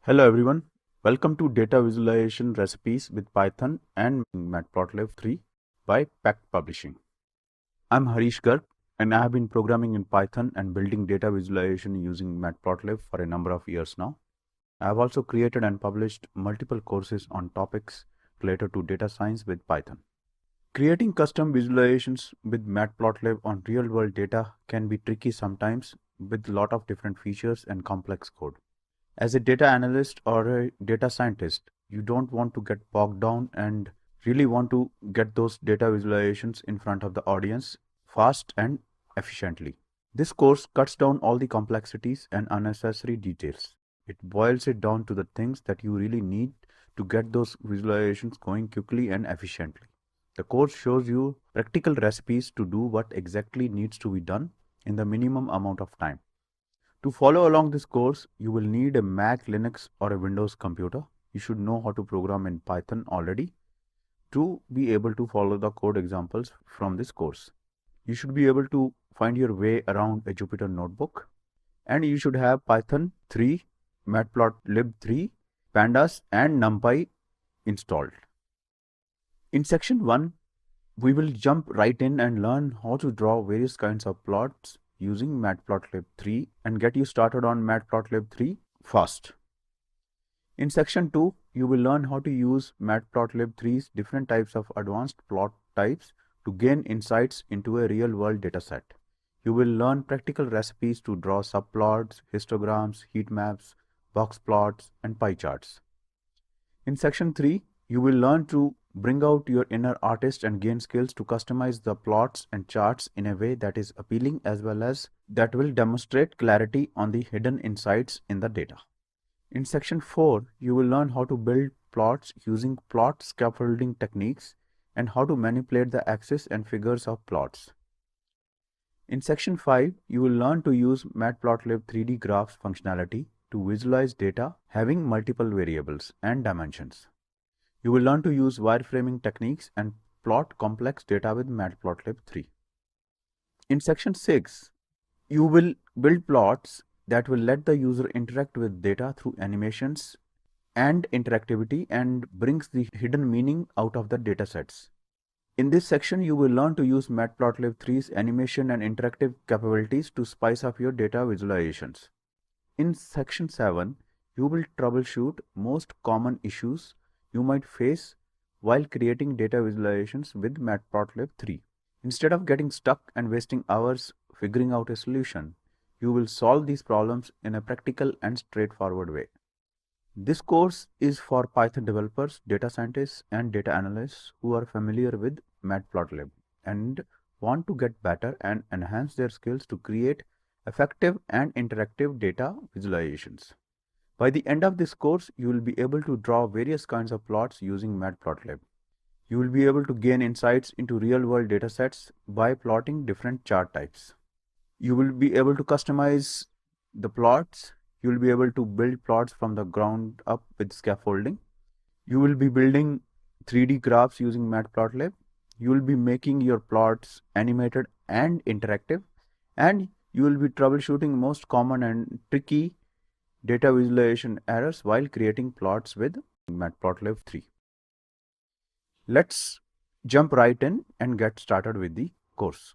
Hello everyone, welcome to Data Visualization Recipes with Python and Matplotlib 3 by Pact Publishing. I'm Harish Garg and I have been programming in Python and building data visualization using Matplotlib for a number of years now. I have also created and published multiple courses on topics related to data science with Python. Creating custom visualizations with Matplotlib on real-world data can be tricky sometimes with a lot of different features and complex code. As a data analyst or a data scientist, you don't want to get bogged down and really want to get those data visualizations in front of the audience fast and efficiently. This course cuts down all the complexities and unnecessary details. It boils it down to the things that you really need to get those visualizations going quickly and efficiently. The course shows you practical recipes to do what exactly needs to be done in the minimum amount of time. To follow along this course, you will need a Mac, Linux or a Windows computer. You should know how to program in Python already to be able to follow the code examples from this course. You should be able to find your way around a Jupyter notebook, and you should have Python 3, Matplotlib 3, Pandas and NumPy installed. In section 1, we will jump right in and learn how to draw various kinds of plots using Matplotlib 3 and get you started on Matplotlib 3 fast. In section 2, you will learn how to use Matplotlib 3's different types of advanced plot types to gain insights into a real-world dataset. You will learn practical recipes to draw subplots, histograms, heat maps, box plots, and pie charts. In section 3, you will learn to bring out your inner artist and gain skills to customize the plots and charts in a way that is appealing as well as that will demonstrate clarity on the hidden insights in the data. In section 4, you will learn how to build plots using plot scaffolding techniques and how to manipulate the axes and figures of plots. In section 5, you will learn to use Matplotlib 3D graphs functionality to visualize data having multiple variables and dimensions. You will learn to use wireframing techniques and plot complex data with Matplotlib 3. In section 6, you will build plots that will let the user interact with data through animations and interactivity and brings the hidden meaning out of the datasets. In this section, you will learn to use Matplotlib 3's animation and interactive capabilities to spice up your data visualizations. In section 7, you will troubleshoot most common issues you might face while creating data visualizations with Matplotlib 3. Instead of getting stuck and wasting hours figuring out a solution, you will solve these problems in a practical and straightforward way. This course is for Python developers, data scientists, and data analysts who are familiar with Matplotlib and want to get better and enhance their skills to create effective and interactive data visualizations. By the end of this course, you will be able to draw various kinds of plots using Matplotlib. You will be able to gain insights into real-world datasets by plotting different chart types. You will be able to customize the plots. You will be able to build plots from the ground up with scaffolding. You will be building 3D graphs using Matplotlib. You will be making your plots animated and interactive. And you will be troubleshooting most common and tricky data visualization errors while creating plots with Matplotlib 3. Let's jump right in and get started with the course.